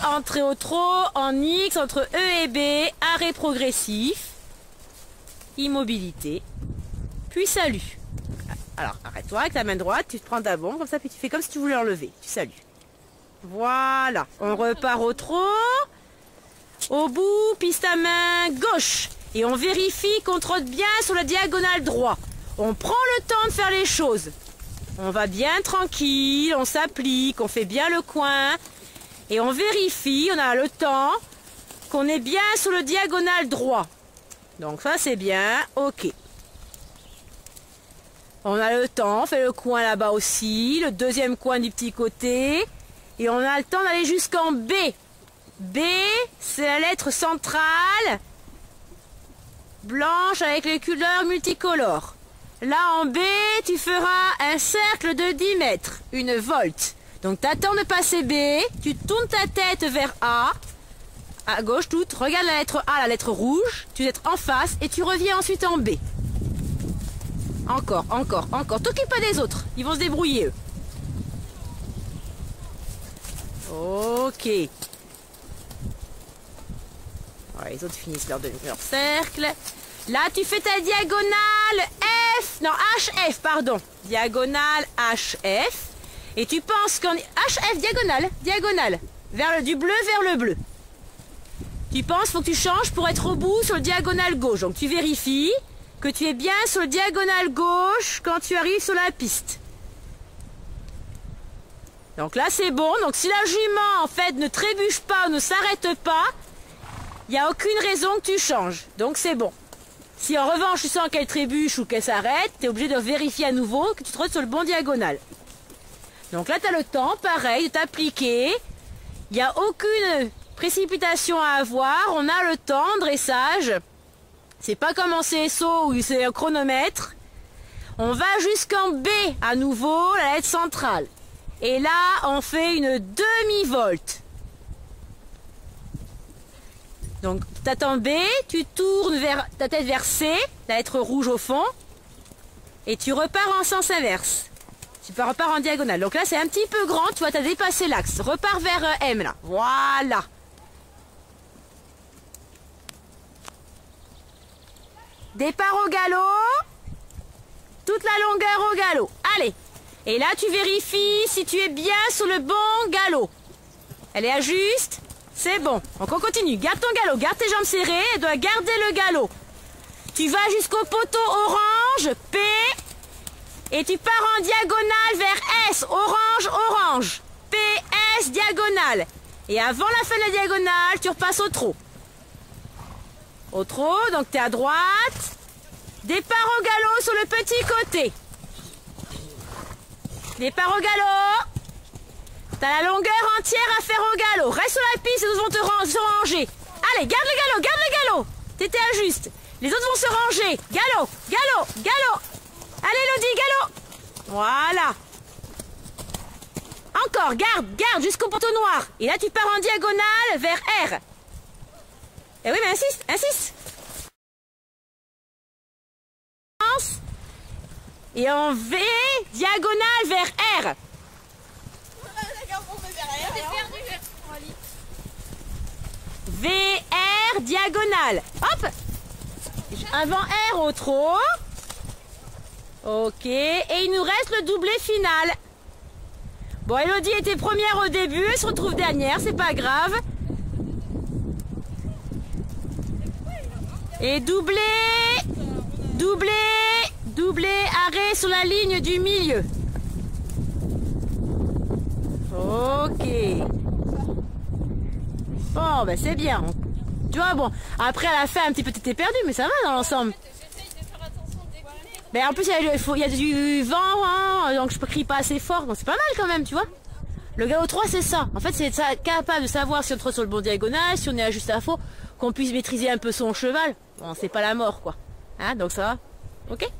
entrée au trot, en X, entre E et B, arrêt progressif, immobilité, puis salut. Alors, arrête-toi avec ta main droite, tu te prends ta bombe, comme ça, puis tu fais comme si tu voulais enlever. Tu salues. Voilà. On repart au trot. Au bout, pisse ta main gauche. Et on vérifie qu'on trotte bien sur la diagonale droit. On prend le temps de faire les choses. On va bien tranquille, on s'applique, on fait bien le coin. Et on vérifie, on a le temps, qu'on est bien sur le diagonal droit. Donc ça c'est bien, ok. On a le temps, on fait le coin là-bas aussi, le deuxième coin du petit côté. Et on a le temps d'aller jusqu'en B. B, c'est la lettre centrale, blanche avec les couleurs multicolores. Là en B, tu feras un cercle de 10 mètres, une volte. Donc tu attends de passer B, tu tournes ta tête vers A, à gauche toute, regarde la lettre A, la lettre rouge, tu es en face et tu reviens ensuite en B. Encore, encore, encore. T'occupe pas des autres, ils vont se débrouiller eux. Ok. Ouais, les autres finissent leur cercle. Là, tu fais ta diagonale F, non HF, pardon. Diagonale HF. Et tu penses qu'en HF, diagonale, du bleu vers le bleu. Tu penses, faut que tu changes pour être au bout sur le diagonale gauche. Donc tu vérifies que tu es bien sur le diagonale gauche quand tu arrives sur la piste. Donc là, c'est bon. Donc si la jument, en fait, ne trébuche pas ou ne s'arrête pas, il n'y a aucune raison que tu changes. Donc c'est bon. Si en revanche tu sens qu'elle trébuche ou qu'elle s'arrête, tu es obligé de vérifier à nouveau que tu te retrouves sur le bon diagonal. Donc là tu as le temps, pareil, de t'appliquer. Il n'y a aucune précipitation à avoir. On a le temps, dressage. C'est pas comme en CSO où c'est un chronomètre. On va jusqu'en B à nouveau, la lettre centrale. Et là on fait une demi-volte. Donc, tu attends B, tu tournes ta tête vers C, la lettre rouge au fond, et tu repars en sens inverse. Tu repars en diagonale. Donc là, c'est un petit peu grand, tu vois, tu as dépassé l'axe. Repars vers M, là. Voilà. Départ au galop. Toute la longueur au galop. Allez. Et là, tu vérifies si tu es bien sur le bon galop. Elle est à juste. C'est bon. Donc on continue. Garde ton galop. Garde tes jambes serrées. Elle doit garder le galop. Tu vas jusqu'au poteau orange. P. Et tu pars en diagonale vers S. Orange, orange. P, S, diagonale. Et avant la fin de la diagonale, tu repasses au trot. Au trot. Donc tu es à droite. Départ au galop sur le petit côté. Départ au galop. T'as la longueur entière à faire au galop. Reste sur la piste, les autres vont se ranger. Allez, garde le galop. T'étais à juste. Les autres vont se ranger. Galop, galop, galop. Allez, Elodie, galop. Voilà. Encore, garde jusqu'au poteau noir. Et là, tu pars en diagonale vers R. Eh oui, mais insiste. Et en V, diagonale vers R. VR, diagonale. Hop. Avant R au trot. Ok. Et il nous reste le doublé final. Bon, Elodie était première au début. Elle se retrouve dernière. C'est pas grave. Et doublé. Arrêt sur la ligne du milieu. Ok. Bon, ben c'est bien. Tu vois, bon, après à la fin, un petit peu t'étais perdu, mais ça va dans l'ensemble. Mais en plus, il y a du vent, hein, donc je ne crie pas assez fort. Donc c'est pas mal quand même, tu vois. Le galop 3, c'est ça. En fait, c'est capable de savoir si on trotte sur le bon diagonal, si on est à juste à faux, qu'on puisse maîtriser un peu son cheval. Bon, c'est pas la mort, quoi. Hein, donc ça va. Ok.